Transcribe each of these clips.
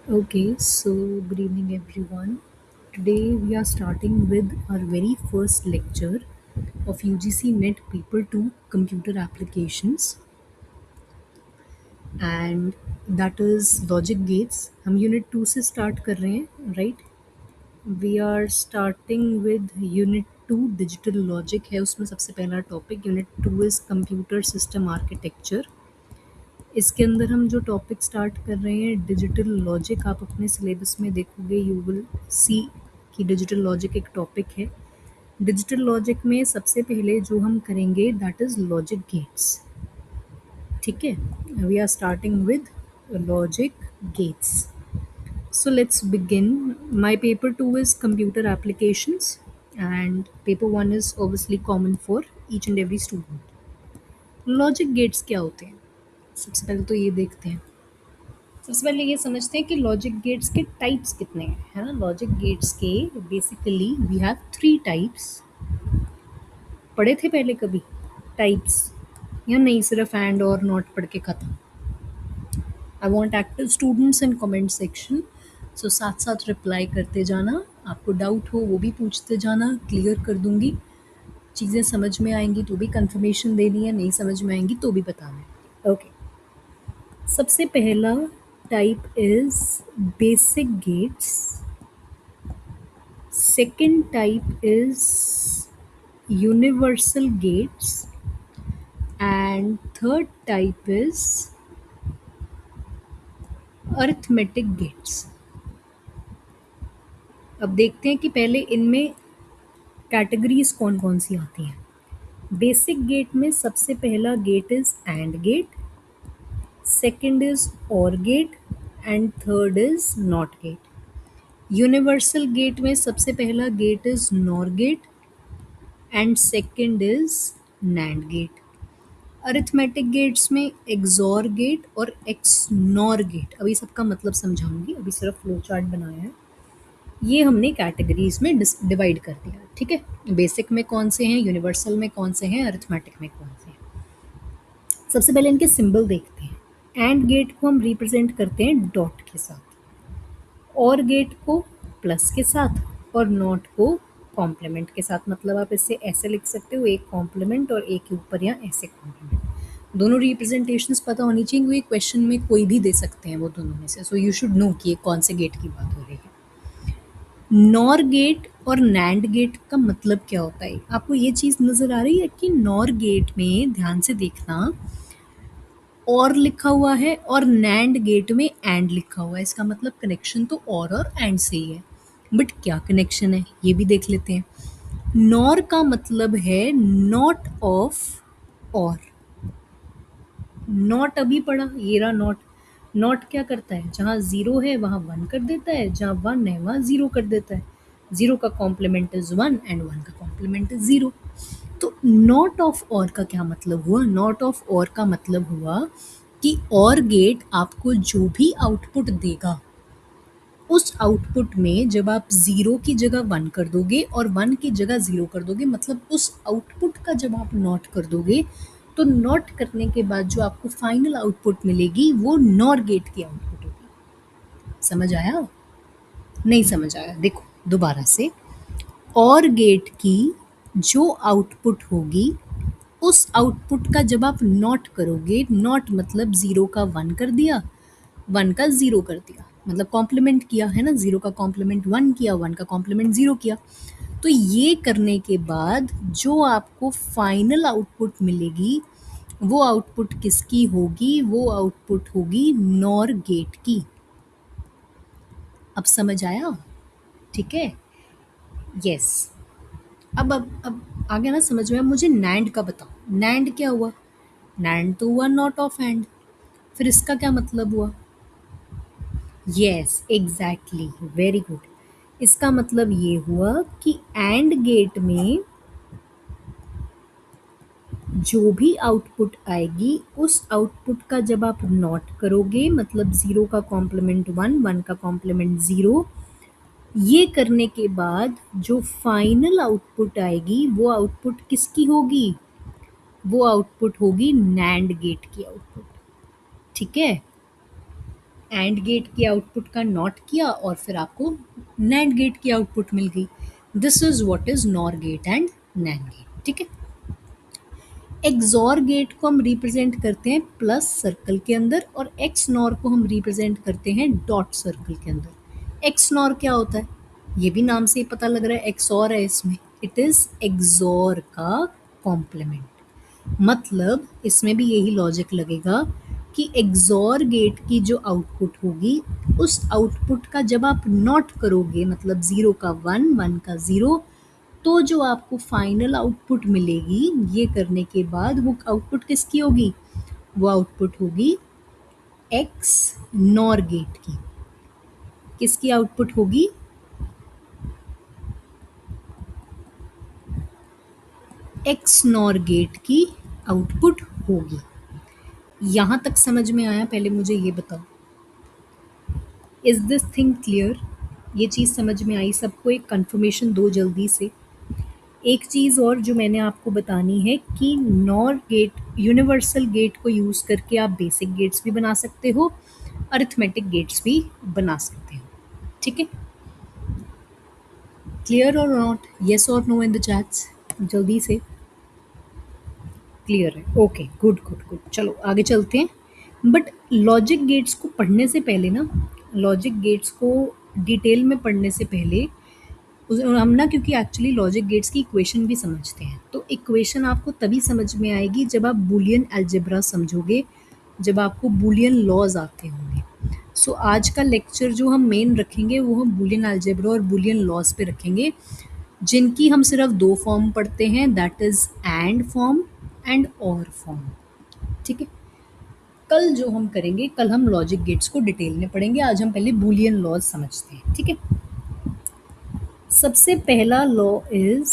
Okay, so good evening everyone. Today we are starting with our very first lecture of UGC NET Paper 2 Computer Applications, and that is Logic Gates. हम unit 2 से start कर रहे हैं, right? We are starting with unit 2 digital logic है उसमें सबसे पहला टॉपिक। Unit 2 is computer system architecture. इसके अंदर हम जो टॉपिक स्टार्ट कर रहे हैं डिजिटल लॉजिक, आप अपने सिलेबस में देखोगे यू विल सी कि डिजिटल लॉजिक एक टॉपिक है। डिजिटल लॉजिक में सबसे पहले जो हम करेंगे दैट इज़ लॉजिक गेट्स। ठीक है, we are starting with logic gates. So let's begin. My paper 2 is computer applications and paper 1 is obviously common for each and every student. Logic gates क्या होते हैं? सबसे पहले तो ये देखते हैं। सबसे पहले ये समझते हैं कि लॉजिक गेट्स के टाइप्स कितने हैं, है ना। लॉजिक गेट्स के बेसिकली वी हैव 3 टाइप्स। पढ़े थे पहले कभी टाइप्स या नहीं? सिर्फ एंड और नॉट पढ़ के खत्म? I want active students in comment section. So साथ साथ रिप्लाई करते जाना, आपको डाउट हो वो भी पूछते जाना, क्लियर कर दूंगी। चीज़ें समझ में आएंगी तो भी कंफर्मेशन देनी है, नहीं समझ में आएंगी तो भी बताना है। ओके, सबसे पहला type is basic gates. Second type is universal gates, and third type is arithmetic gates. अब देखते हैं कि पहले इनमें कैटेगरीज कौन कौन सी आती हैं। बेसिक गेट में सबसे पहला gate is and gate, second is or gate and third is not gate. Universal gate में सबसे पहला gate is NOR gate and second is NAND gate. Arithmetic gates में एक्सॉर गेट और एक्सनॉर गेट। अभी सबका मतलब समझाऊंगी, अभी सिर्फ फ्लो चार्ट बनाया है। ये हमने कैटेगरीज में डिवाइड कर दिया, ठीक है। बेसिक में कौन से हैं, यूनिवर्सल में कौन से हैं, अरिथमेटिक में कौन से हैं। सबसे पहले इनके सिंबल देखते हैं। एंड गेट को हम रिप्रेजेंट करते हैं डॉट के साथ, और गेट को प्लस के साथ, और नॉट को कॉम्प्लीमेंट के साथ। मतलब आप इससे ऐसे लिख सकते हो, एक कॉम्प्लीमेंट और एक के ऊपर या ऐसे कॉम्प्लीमेंट। दोनों रिप्रेजेंटेशंस पता होनी चाहिए क्योंकि क्वेश्चन में कोई भी दे सकते हैं वो दोनों में से। सो यू शुड नो कि ये कौन से गेट की बात हो रही है। नॉर गेट और नैंड गेट का मतलब क्या होता है? आपको ये चीज़ नज़र आ रही है कि नॉर गेट में ध्यान से देखना, और लिखा हुआ है और नैंड गेट में एंड लिखा हुआ है। इसका मतलब कनेक्शन तो और एंड से ही है, बट क्या कनेक्शन है ये भी देख लेते हैं। नॉर का मतलब है नॉट ऑफ और। नॉट अभी पढ़ा, ये रहा नॉट। नॉट क्या करता है? जहाँ ज़ीरो है वहाँ वन कर देता है, जहाँ वन है वहाँ ज़ीरो कर देता है। ज़ीरो का complement is one and one का कॉम्प्लीमेंट इज़ ज़ीरो। तो नॉट ऑफ और का क्या मतलब हुआ? नॉट ऑफ और का मतलब हुआ कि और गेट आपको जो भी आउटपुट देगा, उस आउटपुट में जब आप ज़ीरो की जगह वन कर दोगे और वन की जगह ज़ीरो कर दोगे, मतलब उस आउटपुट का जब आप नॉट कर दोगे, तो नॉट करने के बाद जो आपको फाइनल आउटपुट मिलेगी वो नॉर गेट की आउटपुट होगी। समझ आया? नहीं समझ आया? देखो दोबारा से। और गेट की जो आउटपुट होगी, उस आउटपुट का जब आप नॉट करोगे, नॉट मतलब ज़ीरो का वन कर दिया, वन का ज़ीरो कर दिया, मतलब कॉम्प्लीमेंट किया है ना। ज़ीरो का कॉम्प्लीमेंट वन किया, वन का कॉम्प्लीमेंट ज़ीरो किया। तो ये करने के बाद जो आपको फाइनल आउटपुट मिलेगी, वो आउटपुट किसकी होगी? वो आउटपुट होगी नॉर गेट की। अब समझ आया? ठीक है, यस। अब आ गया ना समझ में? अब मुझे नैंड का बताओ। नैंड क्या हुआ? नैंड तो हुआ नॉट ऑफ एंड। फिर इसका क्या मतलब हुआ? Yes exactly, very good. इसका मतलब ये हुआ कि एंड गेट में जो भी आउटपुट आएगी, उस आउटपुट का जब आप नॉट करोगे, मतलब ज़ीरो का कॉम्प्लीमेंट वन, वन का कॉम्प्लीमेंट ज़ीरो, ये करने के बाद जो फाइनल आउटपुट आएगी वो आउटपुट किसकी होगी? वो आउटपुट होगी नैंड गेट की आउटपुट। ठीक है, एंड गेट की आउटपुट का नॉट किया और फिर आपको नैंड गेट की आउटपुट मिल गई। This is what is NOR gate and NAND gate. ठीक है। एक्सॉर गेट को हम रिप्रेजेंट करते हैं प्लस सर्कल के अंदर और एक्स नॉर को हम रिप्रेजेंट करते हैं डॉट सर्कल के अंदर। एक्स नॉर क्या होता है? ये भी नाम से ही पता लग रहा है, एक्सॉर है इसमें। इट इज एक्सॉर का कॉम्प्लीमेंट। मतलब इसमें भी यही लॉजिक लगेगा कि एक्सॉर गेट की जो आउटपुट होगी उस आउटपुट का जब आप नॉट करोगे, मतलब 0 का 1, 1 का 0, तो जो आपको फाइनल आउटपुट मिलेगी ये करने के बाद, वो आउटपुट किसकी होगी? वो आउटपुट होगी एक्स नॉर गेट की। किसकी आउटपुट होगी? एक्स नॉर गेट की आउटपुट होगी। यहां तक समझ में आया? पहले मुझे ये बताओ, इज दिस थिंग क्लियर? ये चीज़ समझ में आई सबको? एक कंफर्मेशन दो जल्दी से। एक चीज़ और जो मैंने आपको बतानी है कि नॉर गेट, यूनिवर्सल गेट को यूज़ करके आप बेसिक गेट्स भी बना सकते हो, अरिथमेटिक गेट्स भी बना सकते हो। ठीक है। क्लियर और नॉट? येस और नो इन द चैट्स, जल्दी से। क्लियर है? Okay, good good good. चलो आगे चलते हैं। बट लॉजिक गेट्स को पढ़ने से पहले ना, लॉजिक गेट्स को डिटेल में पढ़ने से पहले हम ना, क्योंकि एक्चुअली लॉजिक गेट्स की इक्वेशन भी समझते हैं, तो इक्वेशन आपको तभी समझ में आएगी जब आप बूलियन अलजेब्रा समझोगे, जब आपको बूलियन लॉज आते होंगे। सो आज का लेक्चर जो हम मेन रखेंगे वो हम बूलियन अलजेब्रा और बूलियन लॉज पे रखेंगे, जिनकी हम सिर्फ दो फॉर्म पढ़ते हैं, that is and form and और फॉर्म। ठीक है। कल जो हम करेंगे, कल हम लॉजिक गेट्स को डिटेल में पढ़ेंगे, आज हम पहले बूलियन लॉज समझते हैं। ठीक है। सबसे पहला law is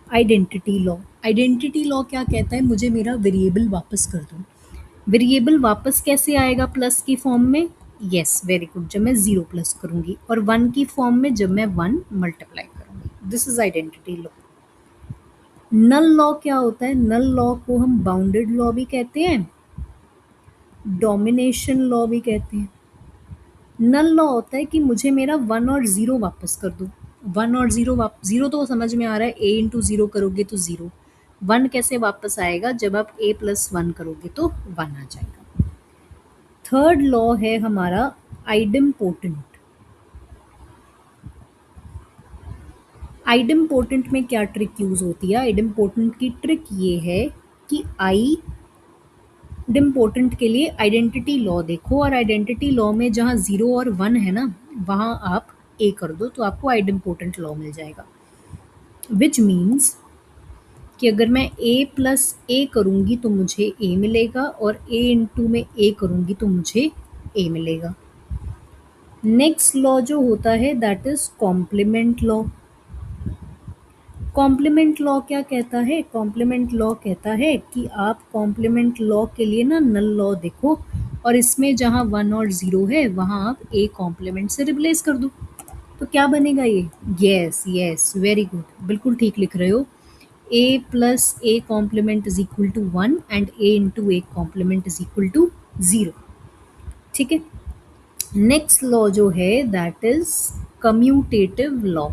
identity law. Identity law क्या कहता है? मुझे मेरा वेरिएबल वापस कर दो। वेरिएबल वापस कैसे आएगा? प्लस की फॉर्म में। Yes, very good. जब मैं 0 प्लस करूंगी, और 1 की फॉर्म में जब मैं 1 मल्टीप्लाई करूंगी। This is identity law. Null law क्या होता है? नल लॉ को हम बाउंडेड लॉ भी कहते हैं, डोमिनेशन लॉ भी कहते हैं। नल लॉ होता है कि मुझे मेरा 1 और 0 वापस कर दो। 1 और 0 0 तो समझ में आ रहा है, a इंटू 0 करोगे तो 0। 1 कैसे वापस आएगा? जब आप a प्लस 1 करोगे तो 1 आ जाएगा। थर्ड लॉ है हमारा आइडेम्पोटेंट। आइडेम्पोटेंट में क्या ट्रिक यूज होती है? आइडेम्पोटेंट की ट्रिक ये है कि आइडेम्पोटेंट के लिए आइडेंटिटी लॉ देखो, और आइडेंटिटी लॉ में जहाँ 0 और 1 है ना, वहाँ आप a कर दो तो आपको आइडेम्पोटेंट लॉ मिल जाएगा। विच मीन्स कि अगर मैं a प्लस a करूँगी तो मुझे a मिलेगा, और a इंटू में a करूँगी तो मुझे a मिलेगा। नेक्स्ट लॉ जो होता है that is complement law. Complement law क्या कहता है? कॉम्प्लीमेंट लॉ कहता है कि आप कॉम्प्लीमेंट लॉ के लिए ना नल लॉ देखो, और इसमें जहाँ 1 और 0 है वहाँ आप a कॉम्प्लीमेंट से रिप्लेस कर दो, तो क्या बनेगा ये? यस यस, वेरी गुड, बिल्कुल ठीक लिख रहे हो। a plus a complement is equal to 1 and a into a complement is equal to 0। ठीक है। नेक्स्ट लॉ जो है that is commutative law.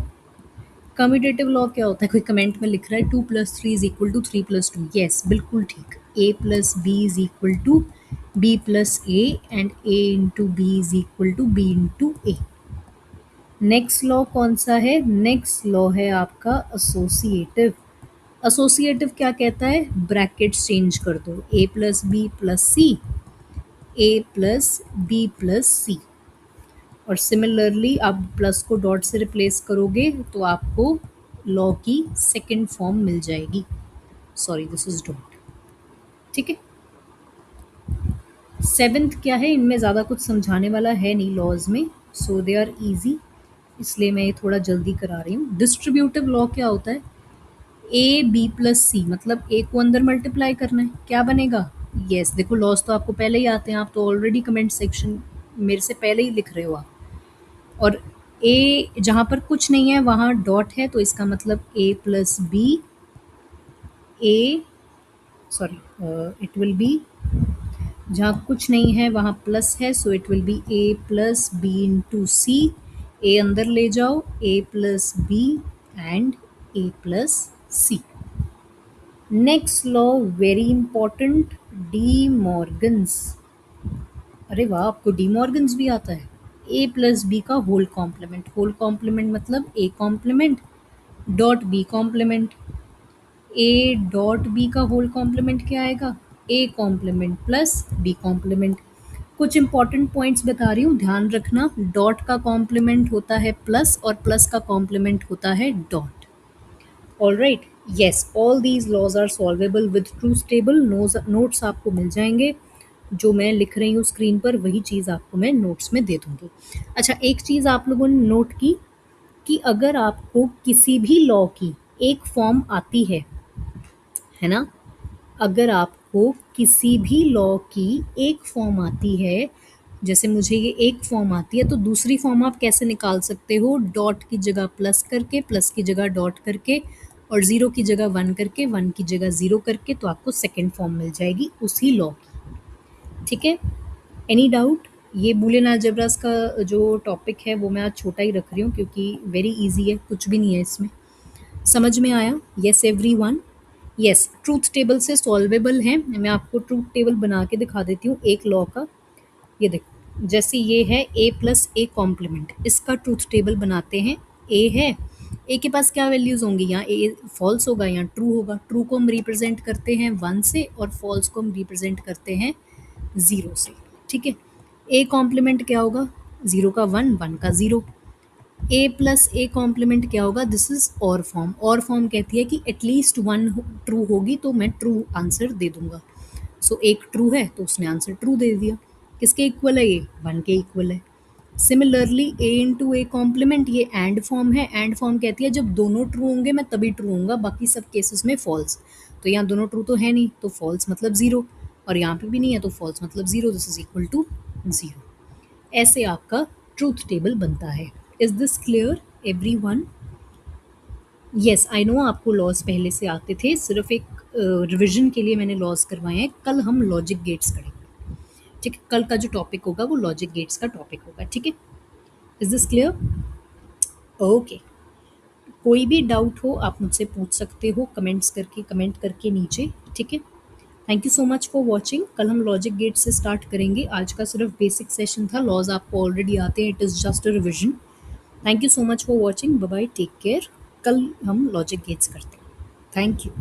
Commutative law क्या होता है? कोई कमेंट में लिख रहा है 2 plus 3 is equal to 3 plus 2। Yes, बिल्कुल ठीक। a plus B is equal to b plus A, and a into B is equal to b into A. Next law कौन सा है? नेक्स्ट लॉ है आपका एसोसिएटिव। एसोसिएटिव क्या कहता है? ब्रैकेट्स चेंज कर दो, a plus B plus C, a plus B plus C. और सिमिलरली आप प्लस को डॉट से रिप्लेस करोगे तो आपको लॉ की सेकंड फॉर्म मिल जाएगी। Sorry, this is dot. ठीक है। सेवेंथ क्या है? इनमें ज़्यादा कुछ समझाने वाला है नहीं लॉज में, सो दे आर ईजी, इसलिए मैं ये थोड़ा जल्दी करा रही हूँ। डिस्ट्रीब्यूटिव लॉ क्या होता है? ए बी प्लस सी, मतलब ए को अंदर मल्टीप्लाई करना है, क्या बनेगा? यस, देखो लॉज तो आपको पहले ही आते हैं, आप तो ऑलरेडी कमेंट सेक्शन मेरे से पहले ही लिख रहे हो आप। और ए जहाँ पर कुछ नहीं है वहाँ डॉट है, तो इसका मतलब A plus B, A sorry it will be जहाँ कुछ नहीं है वहाँ प्लस है, so it will be A plus B into C. A अंदर ले जाओ, A plus B and A plus C. Next law very important, De Morgan's. अरे वाह, आपको डी मॉर्गन्स भी आता है। ए प्लस बी का होल कॉम्प्लीमेंट, होल कॉम्प्लीमेंट मतलब A complement dot B complement. A dot B का होल कॉम्प्लीमेंट क्या आएगा? A complement plus B complement. कुछ इंपॉर्टेंट पॉइंट्स बता रही हूँ, ध्यान रखना। डॉट का कॉम्प्लीमेंट होता है प्लस और प्लस का कॉम्प्लीमेंट होता है dot. All right, yes, all these laws are solvable with truth table. Notes आपको मिल जाएंगे, जो मैं लिख रही हूँ स्क्रीन पर वही चीज़ आपको मैं नोट्स में दे दूँगी। अच्छा, एक चीज़ आप लोगों ने नोट की कि अगर आपको किसी भी लॉ की एक फॉर्म आती है ना? अगर आपको किसी भी लॉ की एक फॉर्म आती है, जैसे मुझे ये एक फॉर्म आती है, तो दूसरी फॉर्म आप कैसे निकाल सकते हो? डॉट की जगह प्लस करके, प्लस की जगह डॉट करके, और ज़ीरो की जगह वन करके, वन की जगह ज़ीरो करके, तो आपको सेकेंड फॉर्म मिल जाएगी उसी लॉ की। ठीक है, एनी डाउट? ये बूलियन अलजेब्रास का जो टॉपिक है वो मैं आज छोटा ही रख रही हूँ क्योंकि वेरी इजी है, कुछ भी नहीं है इसमें। समझ में आया? Yes everyone? Yes, truth table से सॉल्वेबल है। मैं आपको ट्रूथ टेबल बना के दिखा देती हूँ एक लॉ का। ये देखो, जैसे ये है ए प्लस ए कॉम्प्लीमेंट, इसका ट्रूथ टेबल बनाते हैं। ए है, ए के पास क्या वैल्यूज़ होंगी? यहाँ ए फॉल्स होगा, यहाँ ट्रू होगा। ट्रू को हम रिप्रेजेंट करते हैं वन से और फॉल्स को हम रिप्रेजेंट करते हैं ज़ीरो से। ठीक है, ए कॉम्प्लीमेंट क्या होगा? ज़ीरो का वन, वन का zero. A plus A complement क्या होगा? This is OR form. OR form कहती है कि एटलीस्ट वन ट्रू होगी तो मैं ट्रू आंसर दे दूंगा। सो एक ट्रू है तो उसने आंसर ट्रू दे दिया। किसके इक्वल है ये? वन के इक्वल है। Similarly A into A complement, ये एंड फॉर्म है। एंड फॉर्म कहती है जब दोनों ट्रू होंगे मैं तभी ट्रू होऊंगा, बाकी सब केसेस में फॉल्स। तो यहाँ दोनों ट्रू तो है नहीं, तो फॉल्स मतलब ज़ीरो, और यहाँ पे भी नहीं है तो फॉल्स मतलब zero. This is equal to zero. ऐसे आपका ट्रूथ टेबल बनता है। Is this clear everyone? Yes, I know आपको लॉज पहले से आते थे, सिर्फ एक रिविजन के लिए मैंने लॉज करवाए हैं। कल हम लॉजिक गेट्स करेंगे। ठीक है, कल का जो टॉपिक होगा वो लॉजिक गेट्स का टॉपिक होगा। ठीक है, इज दिस क्लियर? ओके, कोई भी डाउट हो आप मुझसे पूछ सकते हो कमेंट करके नीचे। ठीक है, thank you so much for watching. कल हम लॉजिक गेट से स्टार्ट करेंगे। आज का सिर्फ बेसिक सेशन था, लॉज आपको ऑलरेडी आते हैं, it is just a revision. Thank you so much for watching, bye bye, take care. कल हम लॉजिक गेट्स करते हैं। Thank you.